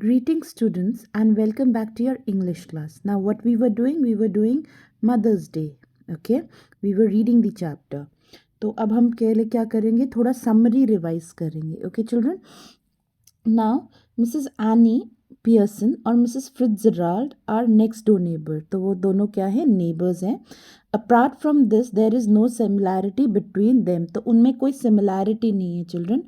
Greetings, students, and welcome back to your English class. Now, what we were doing Mother's Day. Okay, we were reading the chapter. तो अब हम क्या करेंगे, थोड़ा summary revise करेंगे. Okay, children. Now, Mrs. Annie Pearson और Mrs. Fitzgerald are next door neighbor. तो वो दोनों क्या है, neighbors हैं. Apart from this, there is no similarity between them. तो उनमें कोई similarity नहीं है, children.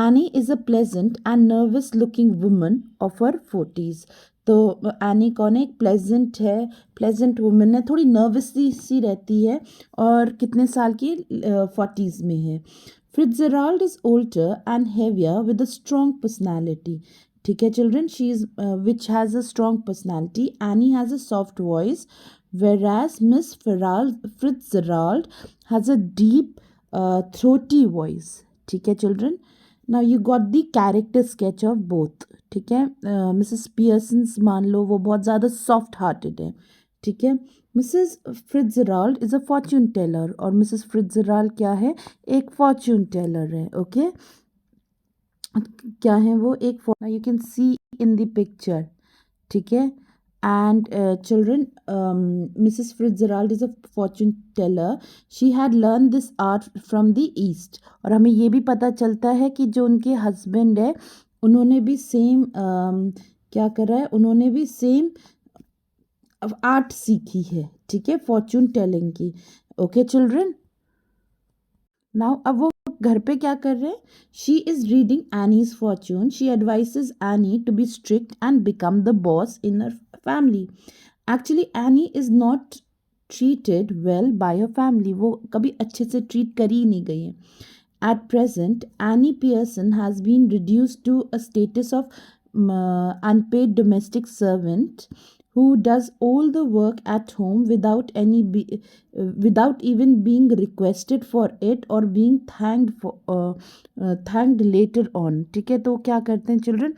Annie is a pleasant and nervous looking woman of her 40s. तो एनी कौन है, एक प्लेजेंट है, प्लेजेंट वुमन है, थोड़ी नर्वस सी रहती है और कितने साल की, 40s में है. Fitzgerald is older and heavier with a strong personality. ठीक है children, she is which has a strong personality. Any has a soft voice, whereas Miss Fitzgerald has a deep throaty voice. ठीक है children. Now you got the character sketch of both. ठीक है, Mrs Pearson's मान लो वो बहुत ज़्यादा soft hearted है. ठीक है, Mrs Fitzgerald is a fortune teller और मिसेस फिट्जराल्ड क्या है, एक फॉर्च्यून टेलर है. ओके, क्या है वो, एक you can see in the picture. ठीक है, and children, Mrs. Fitzgerald is a fortune teller. She had learned this art from the east. और हमें ये भी पता चलता है कि जो उनके हस्बैंड है उन्होंने भी सेम क्या करा है, उन्होंने भी सेम आर्ट सीखी है. ठीक है, फॉर्च्यून टेलिंग की. ओके चिल्ड्रन, नाउ अब वो घर पे क्या कर रहे हैं, she is reading Annie's Fortune. She advices any to be strict and become the boss in her family. Actually any is not treated well bye her family. वो कभी अच्छे से ट्रीट करी ही नहीं गई है. At present Annie Pearson has been reduced to a status of unpaid domestic servant who does all the work at home without even being requested for it or being thanked later on. ठीक है, तो क्या करते हैं children,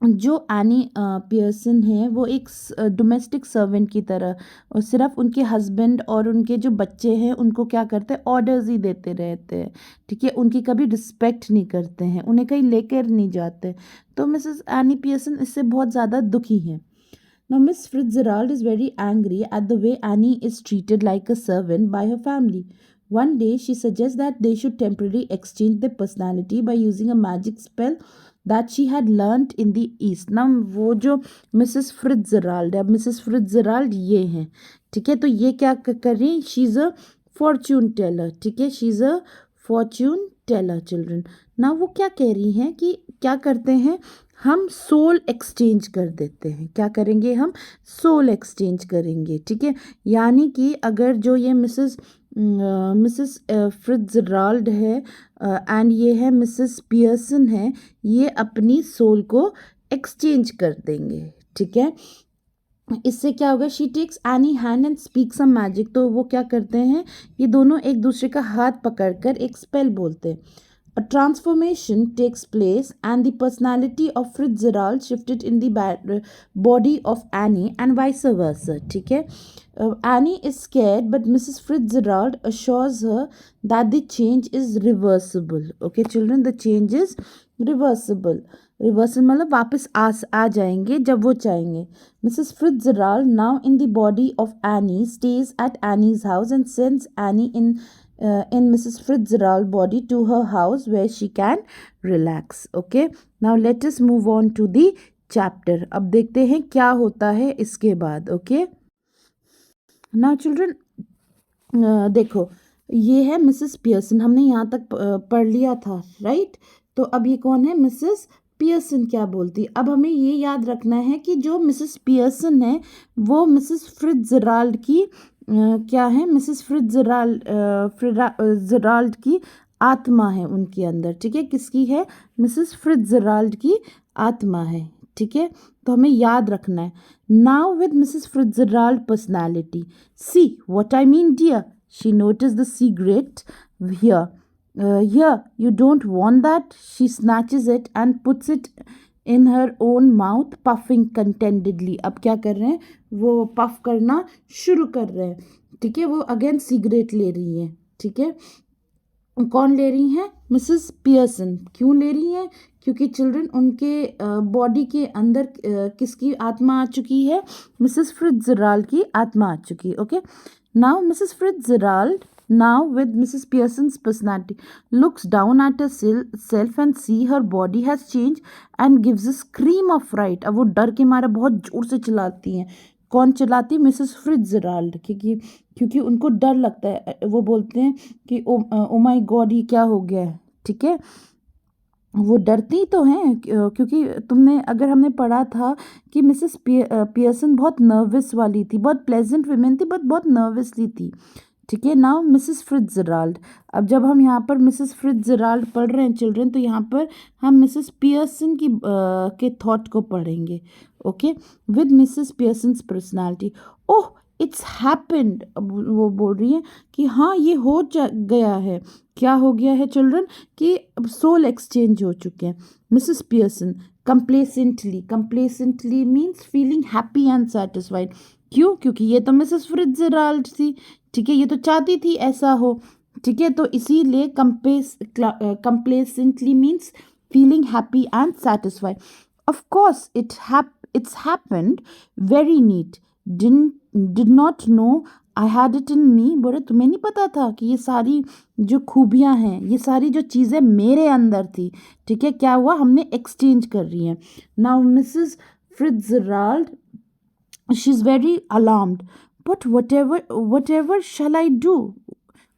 जो any Pearson है वो एक डोमेस्टिक सर्वेंट की तरह, और सिर्फ उनके हस्बैंड और उनके जो बच्चे हैं उनको क्या करते हैं, ऑर्डर्स ही देते रहते हैं. ठीक है, उनकी कभी रिस्पेक्ट नहीं करते हैं, उन्हें कहीं लेकर नहीं जाते. तो मिसेस एनी पियर्सन इससे बहुत ज़्यादा दुखी हैं. Now, Miss Fitzgerald is very angry at the way Annie is treated like a servant by her family. One day, she suggests that they should temporarily exchange their personality by using a magic spell that she had learnt in the East. Now, वो जो Mrs. Fitzgerald है, Mrs. Fitzgerald ये हैं. ठीक है, तो ये क्या कर रही हैं, she is a fortune teller. ठीक है, she is a fortune teller children. ना वो क्या कह रही हैं कि क्या करते हैं, हम सोल एक्सचेंज कर देते हैं. क्या करेंगे, हम सोल एक्सचेंज करेंगे. ठीक है, यानी कि अगर जो ये मिसेस फिट्जराल्ड है एंड ये है मिसेस पियर्सन है, ये अपनी सोल को एक्सचेंज कर देंगे. ठीक है, इससे क्या होगा, she takes Annie hand and speak some magic. तो वो क्या करते हैं, ये दोनों एक दूसरे का हाथ पकड़कर एक स्पेल बोलते हैं. A transformation takes place and the personality of Fitzgerald shifted in the body of Annie and vice versa. ठीक है, Annie is scared but Mrs. Fitzgerald assures her that the change is reversible. Okay children, the change is reversible. Reversal मतलब वापस आ जाएंगे जब वो चाहेंगे. Mrs Fitzgerald now in the body of Annie stage at Annie's house and sends Annie in Mrs. Fitzgerald's body to her house where she can relax. Okay, now let us move on to the chapter. अब देखते हैं क्या होता है इसके बाद. Okay, now children, देखो ये है मिसेस पियर्सन, हमने यहाँ तक पढ़ लिया था, राइट. तो अब ये कौन है, मिसेस पियर्सन क्या बोलती. अब हमें ये याद रखना है कि जो मिसेस पियर्सन है वो मिसेस फिट्जराल्ड की क्या है, मिसेस फिट्जराल्ड की आत्मा है उनके अंदर. ठीक है, किसकी है, मिसेस फिट्जराल्ड की आत्मा है. ठीक है, तो हमें याद रखना है. Now with Mrs Fitzgerald personality, see what I mean dear. She notice the cigarette here. Here, you don't want that. She snatches it and puts it in her own mouth, puffing contentedly. अब क्या कर रहे हैं, वो puff करना शुरू कर रहे हैं. ठीक है, वो अगेन सिगरेट ले रही हैं. ठीक है, कौन ले रही हैं, मिसेस पियर्सन. क्यों ले रही हैं, क्योंकि चिल्ड्रन उनके बॉडी के अंदर किसकी आत्मा आ चुकी है, मिसेस फिट्जराल्ड की आत्मा आ चुकी है. Okay, now Mrs Fitzgerald, now with Mrs. Pearson's personality, looks down at herself and see her body has changed and gives a scream of fright. अब वो डर के मारे बहुत जोर से चिल्लाती हैं. कौन चिल्लाती? मिसेस फिट्जराल्ड, क्योंकि उनको डर लगता है. वो बोलते हैं कि ओ माय गॉड, ये क्या हो गया है. ठीक है, वो डरती तो हैं क्योंकि अगर हमने पढ़ा था कि मिसेस पियर्सन बहुत नर्वस वाली थी, बहुत प्लेजेंट वुमेन थी, बट बहुत नर्वसली थी. ठीक है, नाउ मिसेस फिट्जराल्ड. अब जब हम यहाँ पर मिसेस फिट्जराल्ड पढ़ रहे हैं चिल्ड्रन, तो यहाँ पर हम मिसेस पियर्सन के थॉट को पढ़ेंगे. Okay, with Mrs Pearson's personality. Oh, it's happened. वो बोल रही हैं कि हाँ, ये हो गया है. क्या हो गया है चिल्ड्रन? कि सोल एक्सचेंज हो चुके हैं. Mrs Pearson complacently means feeling happy and satisfied. क्यों? क्योंकि ये तो मिसेस फिट्जराल्ड थी. ठीक है, ये तो चाहती थी ऐसा हो. ठीक है, तो इसीलिए complacently means feeling happy and satisfied. Of course it's happened very neat. Did not know I had it in me. बोले तुम्हें नहीं पता था कि ये सारी जो खूबियाँ हैं, ये सारी जो चीज़ें मेरे अंदर थी. ठीक है, क्या हुआ? हमने एक्सचेंज कर रही हैं. Now Mrs Fitzgerald, she is very alarmed. But whatever shall I do?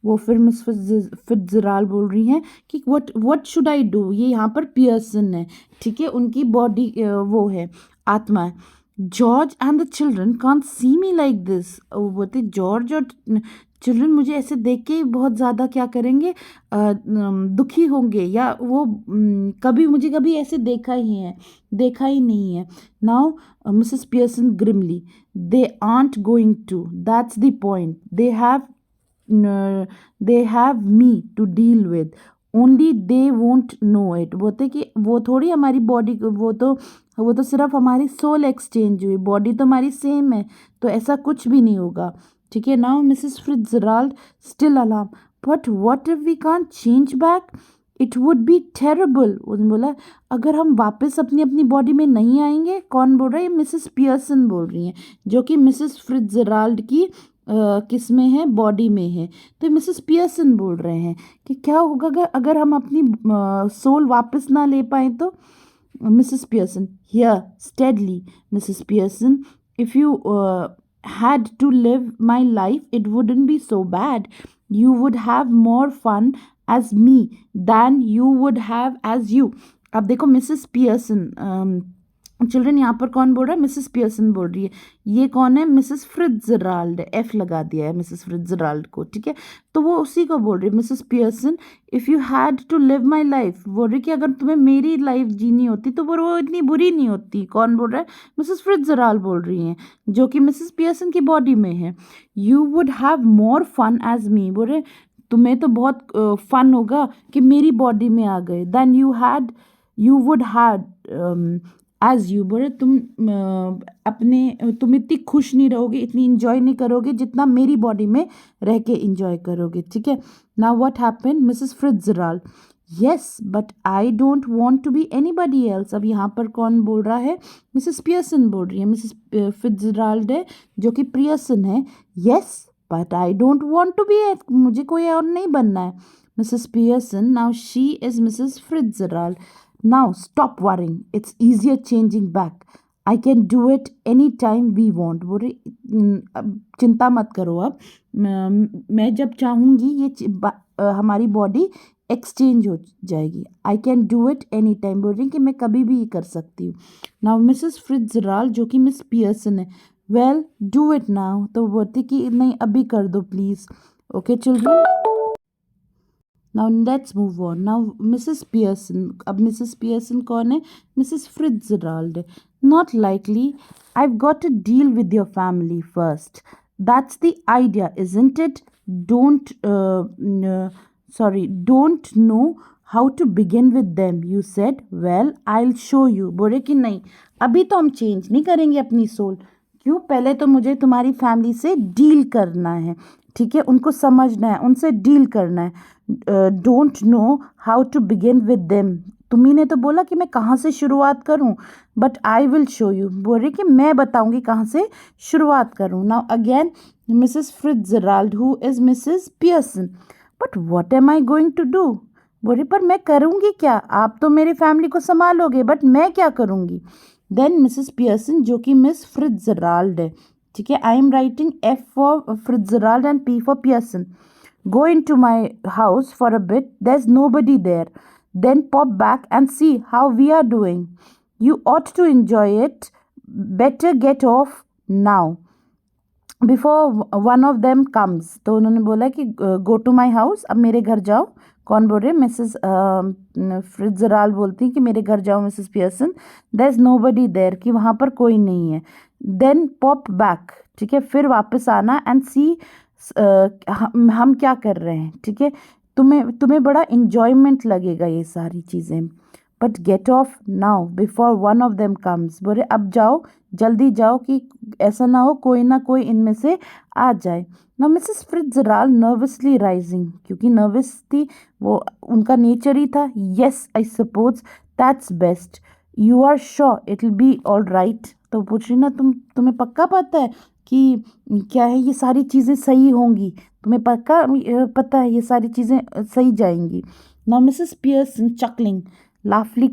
वो फिर मिस फिट्जराल्ड बोल रही हैं कि what should I do? ये यहाँ पर पियर्सन है. ठीक है, उनकी बॉडी वो है, आत्मा है. George and the children can't see me like this. वो बोलते जॉर्ज और चिल्ड्रन मुझे ऐसे देख के बहुत ज़्यादा क्या करेंगे, दुखी होंगे, या वो कभी ऐसे देखा ही नहीं है. Now Mrs Pearson grimly, they aren't going to, that's the point. they have me to deal with, only they won't know it. बोलते कि वो थोड़ी हमारी बॉडी, वो तो सिर्फ हमारी सोल एक्सचेंज हुई, बॉडी तो हमारी सेम है, तो ऐसा कुछ भी नहीं होगा. ठीक है, now Mrs Fitzgerald still alarm. But what if we can't change back? It would be terrible. उन्होंने बोला अगर हम वापस अपनी बॉडी में नहीं आएंगे. कौन बोल रहा है? मिसेस पियर्सन बोल रही हैं, जो कि मिसेस फिट्जराल्ड की किस में है? बॉडी में है. तो मिसेस पियर्सन बोल रहे हैं कि क्या होगा अगर हम अपनी सोल वापस ना ले पाए तो. Mrs Pearson, here steadily Mrs Pearson, if you had to live my life, it wouldn't be so bad. You would have more fun as me than you would have as you. अब देखो Mrs Pearson, children यहाँ पर कौन बोल रहा है? Mrs Pearson बोल रही है. ये कौन है? Mrs Fitzgerald. एफ लगा दिया है मिसेस फिट्जराल्ड को. ठीक है, तो वो उसी को बोल रही है. Mrs Pearson, if you had to live my life, बोल रही कि अगर तुम्हें मेरी लाइफ जीनी होती तो वो इतनी बुरी नहीं होती. कौन बोल रहा है? मिसेस फिट्जराल्ड बोल रही हैं, जो कि मिसेस पियर्सन की बॉडी में है. You would have more fun as me, बोल रहे तुम्हें तो बहुत फन होगा कि मेरी बॉडी में आ गए. Then you would had as you, बोले तुम इतनी खुश नहीं रहोगे, इतनी इंजॉय नहीं करोगे जितना मेरी बॉडी में रह के इंजॉय करोगे. ठीक है, now what happened? Mrs Fitzgerald, yes but I don't want to any anybody else. अब यहाँ पर कौन बोल रहा है? मिसेस पियर्सन बोल रही है. मिसेस फिट्जराल्ड है, जो कि पियर्सन है. Yes but I don't want to be, मुझे कोई और नहीं बनना है. Mrs Pearson, now she is Mrs Fitzgerald. Now stop worrying. It's easier changing back. I can do it anytime we want. बोले चिंता मत करो. अब मैं जब चाहूँगी ये हमारी बॉडी एक्सचेंज हो जाएगी. I can do it any time. बोल रही कि मैं कभी भी कर सकती हूँ. नाउ मिसेस फिट्जराल्ड, जो कि मिस पियर्सन है, वेल डू इट नाउ. तो बोलती कि नहीं अभी कर दो please. Okay children, Now let's move on. Now Mrs. Pearson. अब Mrs. Pearson कौन है? Mrs. Fitzgerald. Not likely. I've got to deal with your family first. That's the idea, isn't it? Don't know how to begin with them. You said, well, I'll show you. बोले कि नहीं, अभी तो हम change नहीं करेंगे अपनी soul. क्यों? पहले तो मुझे तुम्हारी फैमिली से डील करना है. ठीक है, उनको समझना है, उनसे डील करना है. Don't know how to begin with them. तुम्ही ने तो बोला कि मैं कहाँ से शुरुआत करूँ, but I will show you, बोल रही कि मैं बताऊँगी कहाँ से शुरुआत करूँ. Now again Mrs Fitzgerald who is Mrs Pearson, but what am I going to do, बोले पर मैं करूँगी क्या, आप तो मेरी फैमिली को संभालोगे बट मैं क्या करूँगी. देन मिसेस पियर्सन जो कि मिस फिट्जराल्ड है, ठीक है, I am writing F for Fitzgerald and P for Pearson. Go into my house for a bit, there's nobody there. Then pop back and see how we are doing. You ought to enjoy it. Better get off now before one of them comes. तो उन्होंने बोला कि go to my house, अब मेरे घर जाओ. कौन बोल रहे हैं, मिसेस फिट्जराल्ड बोलती हैं कि मेरे घर जाओ Mrs Pearson. There is nobody there, कि वहाँ पर कोई नहीं है. देन पॉप बैक, ठीक है, फिर वापस आना एंड सी हम क्या कर रहे हैं, ठीक है, तुम्हें बड़ा इन्जॉयमेंट लगेगा ये सारी चीज़ें. But get of now before one of them comes, बोले अब जाओ, जल्दी जाओ कि ऐसा ना हो कोई ना कोई इनमें से आ जाए. ना मिसेस फिट्जराल्ड नर्वसली राइजिंग, क्योंकि नर्वस थी, वो उनका नेचर ही था. Yes I suppose that's best, you are sure it will be all right. तो पूछ रही ना, तुम्हें पक्का पता है कि क्या है ये सारी चीज़ें सही होंगी, तुम्हें पक्का पता है ये सारी चीज़ें सही जाएंगी. Now Mrs Pearson chuckling, laughing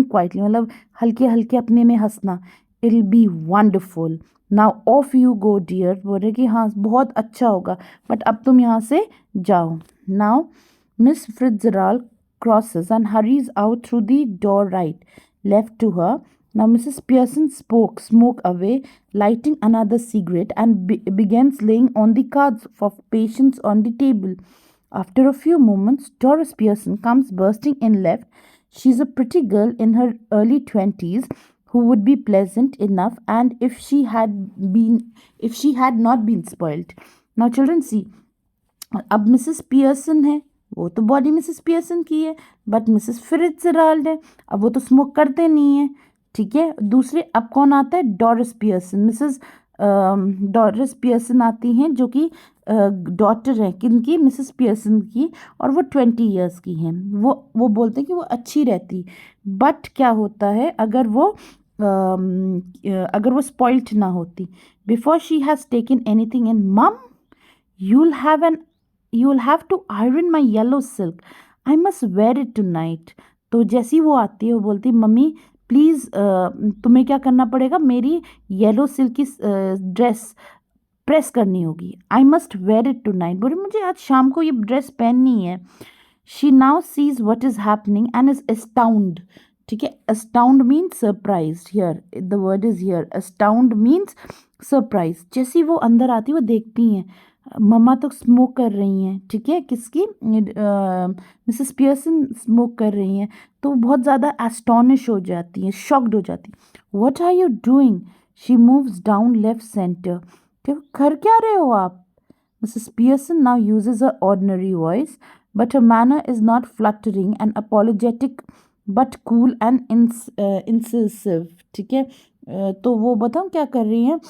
quietly, मतलब हल्के हल्के अपने में हंसना. It will be wonderful. Now off you go dear, बोल रहे कि हाँ बहुत अच्छा होगा बट अब तुम यहाँ से जाओ. Now miss Fitzgerald crosses and hurries out through the door right, left to her. Now Mrs. Pearson smoke away, lighting another cigarette, and begins laying on the cards for patients on the table. After a few moments, Doris Pearson comes bursting in left. She's a pretty girl in her early 20s who would be pleasant enough, and if she had not been spoiled. Now children see, अब Mrs Pearson है, वो तो body Mrs Pearson की है, but Mrs Fitzgerald है, अब वो तो स्मोक करते नहीं है, ठीक है. दूसरे अब कौन आता है, Doris Pearson. Mrs Doris Pearson आती हैं जो कि डॉटर हैं किनकी, मिसेस पियर्सन की, और वो 20 ईयर्स की हैं. वो बोलते हैं कि वो अच्छी रहती, बट क्या होता है अगर वो स्पॉइल्ड ना होती. Before she has taken anything in, मम you'll have to iron my yellow silk. I must wear it tonight. तो जैसी वो आती है वो बोलती, मम्मी प्लीज़ तुम्हें क्या करना पड़ेगा, मेरी येलो सिल्क की ड्रेस प्रेस करनी होगी. I must wear it tonight, बोले मुझे आज शाम को ये ड्रेस पहननी है. She now sees what is happening and is astound, ठीक है. Astound means surprise, here the word is here, astound means surprise. जैसी वो अंदर आती वो देखती हैं मम्मा तो स्मोक कर रही हैं, ठीक है, किसकी, मिसेस पियर्सन स्मोक कर रही हैं, तो बहुत ज़्यादा एस्टॉनिश हो जाती हैं, शॉक्ड हो जाती. What are you doing, she moves down left centre, कर क्या रहे हो आप. Mrs Pearson now uses a ordinary voice, but her manner is not fluttering and apologetic but cool and incisive, ठीक है. तो वो बताऊँ क्या कर रही हैं,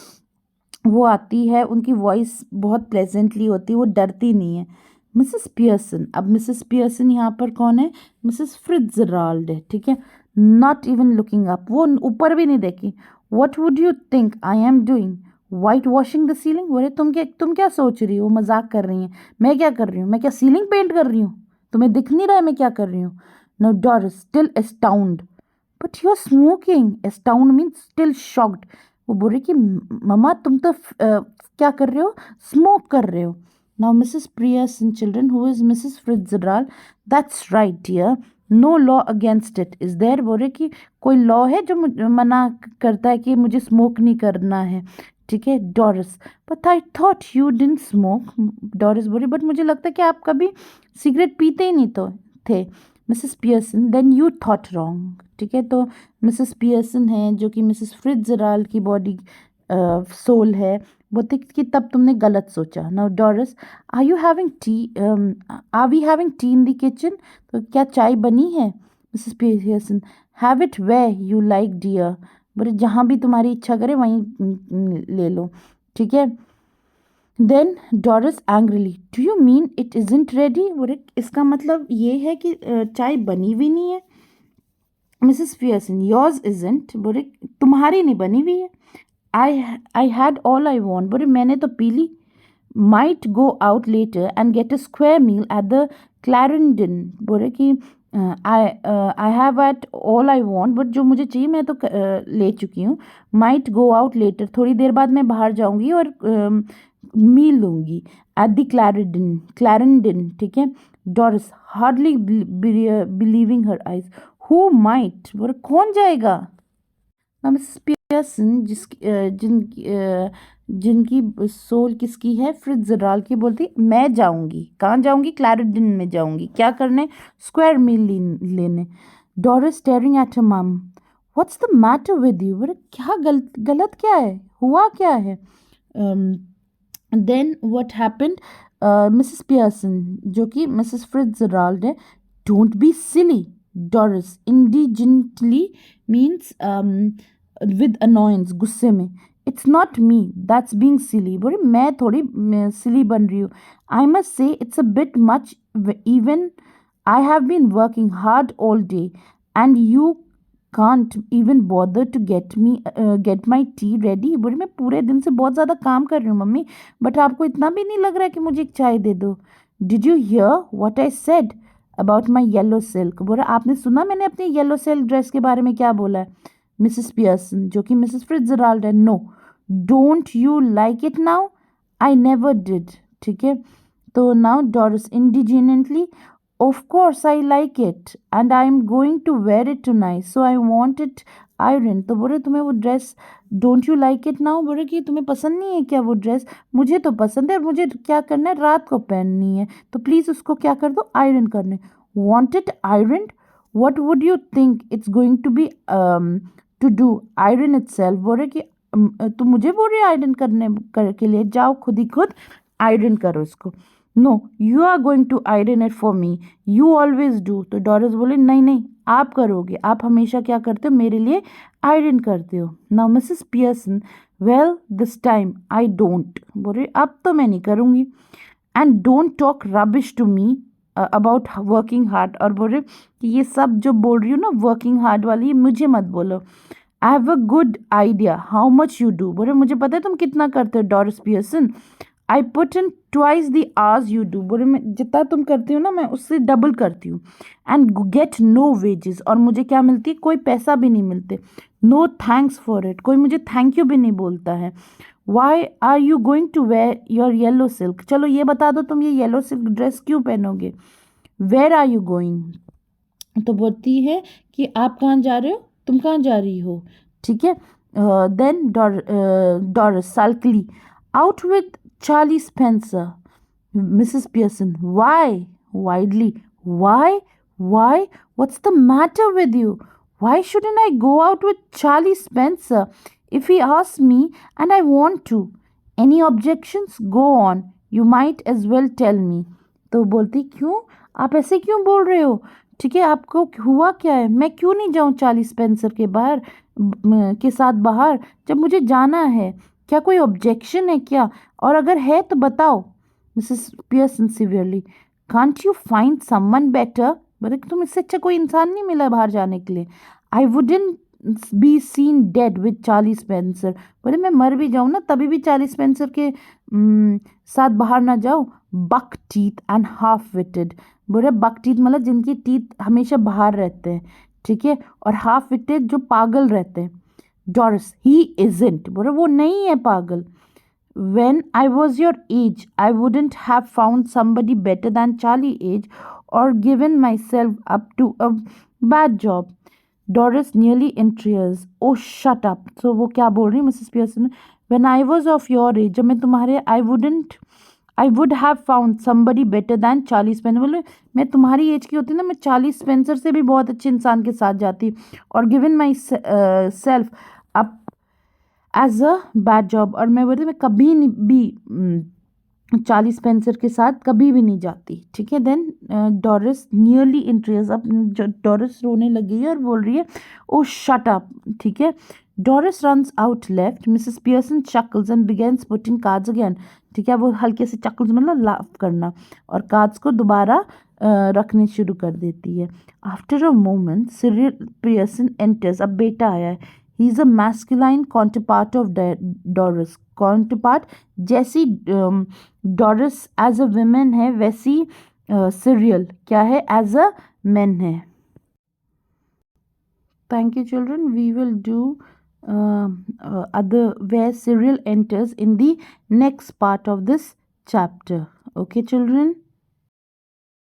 वो आती है, उनकी वॉइस बहुत प्लेजेंटली होती है, वो डरती नहीं है. मिसेस पियर्सन, अब मिसेस पियर्सन यहाँ पर कौन है, मिसेस फिट्जराल्ड है, ठीक है. नॉट इवन लुकिंग अप, वो ऊपर भी नहीं देखी. What would you think I am doing, white washing the ceiling, बोले तुम क्या सोच रही हो, मजाक कर रही हैं, मैं क्या कर रही हूँ, मैं क्या सीलिंग पेंट कर रही हूँ, तुम्हें दिख नहीं रहा है मैं क्या कर रही हूँ. No Doris still astound, but you are smoking, astound means still shocked. वो बोल रही कि मम्मा तुम तो क्या कर रहे हो, स्मोक कर रहे हो. Now Mrs Pearson children who is Mrs Fitzgerald, that's right dear, no law against it is there, बोल रहे कि कोई लॉ है जो मना करता है कि मुझे स्मोक नहीं करना है, ठीक है. Doris, but I thought you didn't smoke, Doris बोली बट मुझे लगता है कि आप कभी सिगरेट पीते ही नहीं तो थे. Mrs Pearson, then you thought wrong, ठीक है. तो मिसेस पियर्सन है जो कि मिसेस फिट्जराल्ड की बॉडी सोल है, बोलते कि तब तुमने गलत सोचा. Now Doris, are you having tea, are we having tea in the kitchen, तो क्या चाय बनी है. Mrs Pearson, have it way you like dear, बोले जहाँ भी तुम्हारी इच्छा करे वहीं ले लो, ठीक है. Then Doris angrily, do you mean it isn't ready, बोले इसका मतलब ये है कि चाय बनी भी नहीं है. मिसेस पियर्सन, योर्स इजंट, बोले तुम्हारी नहीं बनी हुई है। I had all I want, बोले मैंने तो पी ली। Might go out later and get a square meal at the Clarendon, बोले कि I have ate all I want, but जो मुझे चाहिए मैं तो ले चुकी हूँ। माइट गो आउट लेटर, थोड़ी देर बाद मैं बाहर जाऊंगी और मील लूंगी एट द क्लैरेंडन, ठीक है। Doris hardly believing her eyes, who might, बोले कौन जाएगा। मिसेस पियर्सन जिनकी सोल किसकी है, फिट्जराल्ड की, बोलती मैं जाऊंगी। कहाँ जाऊंगी? क्लैरेंडन में जाऊंगी। क्या करने? स्क्वायर मील लेने। Doris steering at her mum, what's the matter with you, बोले क्या गलत क्या है, हुआ क्या है। Then what happened, Mrs Pearson जो कि मिसेस फिट्जराल्ड है, don't be silly. Doris indignantly means with annoyance, गुस्से में, it's not me that's being silly, बोले मैं थोड़ी सिली बन रही हूँ। I must say it's a bit much, even I have been working hard all day and you can't even bother to get my tea ready, बोले मैं पूरे दिन से बहुत ज़्यादा काम कर रही हूँ मम्मी, बट आपको इतना भी नहीं लग रहा है कि मुझे एक चाय दे दो। Did you here what I said about my yellow silk, बोला आपने सुना मैंने अपनी येलो सिल्क ड्रेस के बारे में क्या बोला है। मिसेस पियर्सन जो कि मिसेस फिट्जराल्ड है, no don't you like it now, I never did, ठीक है। तो now Doris indignantly, of course I like it and I am going to wear it tonight, so I want it iron. तो बोले तुम्हें वो dress, don't you like it now, बोले कि तुम्हें पसंद नहीं है क्या वो ड्रेस, मुझे तो पसंद है और मुझे क्या करना है, रात को पहननी है, तो प्लीज़ उसको क्या कर दो, आयरन करने। Want it iron, what would you think it's going to be to do, iron itself, बोल रहे कि तुम मुझे बोल रहे आयरन के लिए, जाओ खुद ही खुद आयरन करो इसको। No you are going to iron it for me, you always do. तो डॉरिस बोले नहीं नहीं आप करोगे, आप हमेशा क्या करते हो, मेरे लिए आयरन करते हो। Now Mrs Pearson, well this time I don't, बोल रहे अब तो मैं नहीं करूँगी। And don't talk rubbish to me about working hard, और बोल रहे कि ये सब जो बोल रही हूँ ना वर्किंग हार्ड वाली, ये मुझे मत बोलो। I have a good idea how much you do, बोले मुझे पता है तुम कितना करते हो Doris Pearson. I put in twice the hours you do, बोले मैं जितना तुम करती हो ना मैं उससे डबल करती हूँ। एंड गेट नो वेजेस, और मुझे क्या मिलती है, कोई पैसा भी नहीं मिलते। नो थैंक्स फॉर इट, कोई मुझे थैंक यू भी नहीं बोलता है। Why are you going to wear your yellow silk, चलो ये बता दो तुम ये येलो सिल्क ड्रेस क्यों पहनोगे। वेयर आर यू गोइंग, तो बोलती है कि आप कहाँ जा रहे हो, तुम कहाँ जा रही हो, ठीक है। Then Doris sulkily, out with Charlie Spencer. Mrs Pearson, why, widely, why, why, what's the matter with you, why shouldn't I go out with Charlie Spencer if he asks me and I want to, any objections, go on, you might as well tell me। तो बोलती क्यों, आप ऐसे क्यों बोल रहे हो, ठीक है, आपको हुआ क्या है, मैं क्यों नहीं जाऊं चार्ली स्पेंसर के के साथ बाहर जब मुझे जाना है, क्या कोई ऑब्जेक्शन है क्या, और अगर है तो बताओ। Mrs Pearson severely, can't you find someone better, बोले तुम इससे अच्छा कोई इंसान नहीं मिला बाहर जाने के लिए। I wouldn't be seen dead with Charlie Spencer, बोले मैं मर भी जाऊँ ना तभी भी चार्ली स्पेंसर के साथ बाहर ना जाऊँ। बक टीथ एंड हाफ विटेड, बोले बक टीथ मतलब जिनकी टीथ हमेशा बाहर रहते हैं, ठीक है, और हाफ विटेड जो पागल रहते हैं। डॉरिस, ही इजंट, बोले वो नहीं है पागल। When I was your age, I wouldn't have found somebody better than Charlie age or given myself up to a bad job. Doris nearly in tears. Oh, shut up. So वो क्या बोल रही है Mrs Pearson, When I was of your age, जब मैं तुम्हारे, I would have found somebody better than Charlie Spencer, बोले मैं तुम्हारी एज की होती ना मैं चार्ली स्पेंसर से भी बहुत अच्छे इंसान के साथ जाती, और given myself up as a bad job, और मैं बोलती मैं कभी नहीं भी चार्ली स्पेंसर के साथ कभी भी नहीं जाती, ठीक है। Then Doris nearly in tears, अब डॉरिस रोने लगी है और बोल रही है ओ शट अप, ठीक है। Doris runs out left, Mrs Pearson chuckles and begins putting cards again, ठीक है, वो हल्के से चकल्स मतलब लाफ करना, और कार्ड्स को दोबारा रखने शुरू कर देती है। After a moment Cyril Pearson enters. अब बेटा आया है। He is a masculine counterpart of Doris. Counterpart जैसी डॉरस एज अ वुमेन है वैसी सिरियल क्या है, एज अ मैन है। Thank you, children. We will do other where Cyril enters in the next part of this chapter. Okay, children.